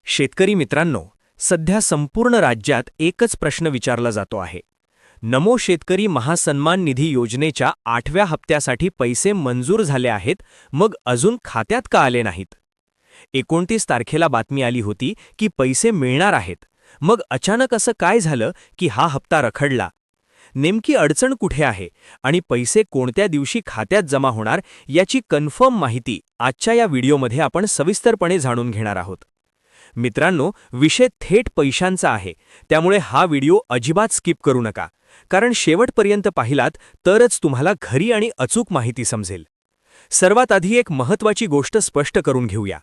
शेतकरी मित्रांनो, सध्या संपूर्ण राज्यात एकच प्रश्न विचारला जातो आहे. नमो शेतकरी महासन्मान निधी योजनेच्या 8व्या हप्त्यासाठी पैसे मंजूर झाले आहेत, मग अजून खात्यात का आले नाहीत? 29 तारखेला बातमी आली होती की पैसे मिळणार आहेत. मग अचानक असं काय झालं की हा हप्ता रखडला? नेमकी अडचण कुठे आहे आणि पैसे कोणत्या दिवशी खात्यात जमा होणार याची कन्फर्म माहिती आजच्या या व्हिडिओमध्ये आपण सविस्तरपणे जाणून घेणार आहोत. मित्रांनो, विषय थेट पैशांचा आहे, त्यामुळे हा व्हिडिओ अजिबात स्किप करू नका, कारण शेवटपर्यंत पाहिलात तरच तुम्हाला खरी आणि अचूक माहिती समजेल. सर्वात आधी एक महत्त्वाची गोष्ट स्पष्ट करून घेऊया.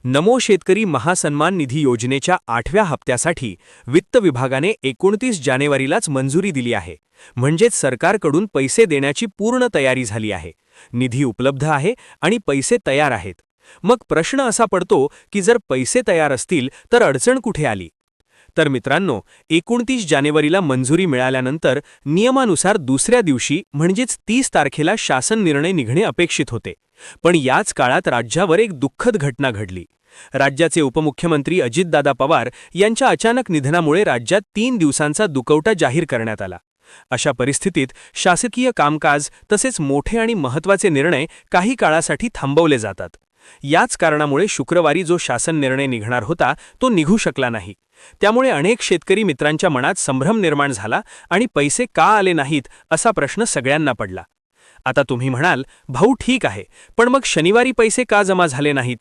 नमो शेतकरी महासन्मान निधी योजनेच्या 8व्या हप्त्यासाठी वित्त विभागाने 29 जानेवारीलाच मंजुरी दिली आहे. म्हणजेच सरकारकडून पैसे देण्याची पूर्ण तयारी झाली आहे. निधी उपलब्ध आहे आणि पैसे तयार आहेत. मग प्रश्न असा पडतो की जर पैसे तयार असतील तर अडचण कुठे आली? तर मित्रांनो, 29 जानेवारीला मंजुरी मिळाल्यानंतर नियमानुसार दुसऱ्या दिवशी म्हणजेच 30 तारखेला शासन निर्णय निघणे अपेक्षित होते. पण याच काळात राज्यावर एक दुःखद घटना घडली. राज्याचे उपमुख्यमंत्री अजितदादा पवार यांच्या अचानक निधनामुळे राज्यात 3 दिवसांचा दुखवटा जाहीर करण्यात आला. अशा परिस्थितीत शासकीय कामकाज तसेच मोठे आणि महत्त्वाचे निर्णय काही काळासाठी थांबवले जातात. याच कारणामुळे शुक्रवारी जो शासन निर्णय निघणार होता तो निघू शकला नाही. त्यामुळे अनेक शेतकरी मित्रांच्या मनात संभ्रम निर्माण झाला आणि पैसे का आले नाहीत असा प्रश्न सगळ्यांना पडला. आता तुम्ही म्हणाल, भाऊ ठीक आहे, पण मग शनिवारी पैसे का जमा झाले नाहीत?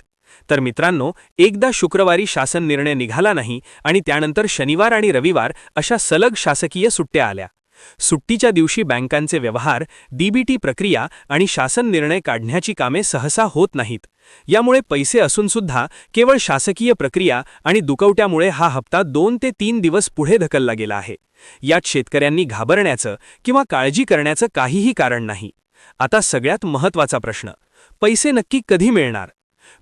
तर मित्रांनो, एकदा शुक्रवारी शासन निर्णय निघाला नाही आणि त्यानंतर शनिवार आणि रविवार अशा सलग शासकीय सुट्ट्या आल्या. सुट्टीच्या दिवशी बँकांचे व्यवहार, डीबीटी प्रक्रिया आणि शासन निर्णय काढण्याची कामे सहसा होत नाहीत. यामुळे पैसे असूनसुद्धा केवळ शासकीय प्रक्रिया आणि दुखवट्यामुळे हा हप्ता 2 ते 3 दिवस पुढे ढकलला गेला आहे. यात शेतकऱ्यांनी घाबरण्याचं किंवा काळजी करण्याचं काहीही कारण नाही. आता सगळ्यात महत्त्वाचा प्रश्न, पैसे नक्की कधी मिळणार?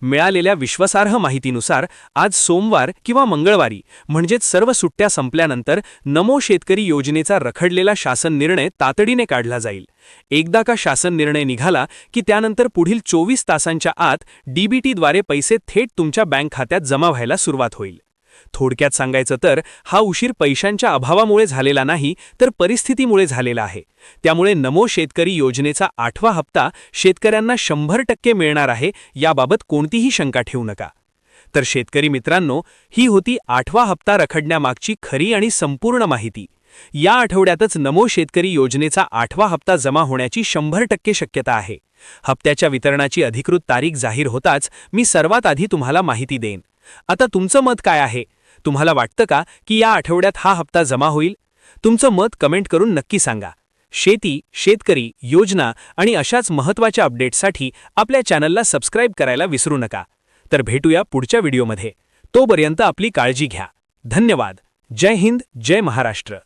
मिळालेल्या विश्वासार्ह माहितीनुसार आज सोमवार किंवा मंगळवारी म्हणजेच सर्व सुट्ट्या संपल्यानंतर नमो शेतकरी योजनेचा रखडलेला शासन निर्णय तातडीने काढला जाईल. एकदा का शासन निर्णय निघाला की त्यानंतर पुढील 24 तासांच्या आत डीबीटीद्वारे पैसे थेट तुमच्या बँक खात्यात जमा व्हायला सुरुवात होईल. थोडक्यात सांगायचं तर हा उशीर पैशांच्या अभावामुळे झालेला नाही, तर परिस्थितीमुळे झालेला आहे. त्यामुळे नमो शेतकरी योजनेचा 8वा हप्ता शेतकऱ्यांना 100% मिळणार आहे, याबाबत कोणतीही शंका ठेवू नका. तर शेतकरी मित्रांनो, ही होती 8वा हप्ता रखडण्यामागची खरी आणि संपूर्ण माहिती. या आठवड्यातच नमो शेतकरी योजनेचा 8वा हप्ता जमा होण्याची 100% शक्यता आहे. हप्त्याच्या वितरणाची अधिकृत तारीख जाहीर होताच मी सर्वात आधी तुम्हाला माहिती देईन. आता तुमचं मत काय आहे? तुम्हाला वाटतं का की या आठवड्यात हा हप्ता जमा होईल? तुमचं मत कमेंट करून नक्की सांगा. शेती, शेतकरी, योजना आणि अशाच महत्त्वाच्या अपडेट्ससाठी आपल्या चॅनलला सबस्क्राईब करायला विसरू नका. तर भेटूया पुढच्या व्हिडिओमध्ये. तोपर्यंत आपली काळजी घ्या. धन्यवाद. जय हिंद, जय महाराष्ट्र.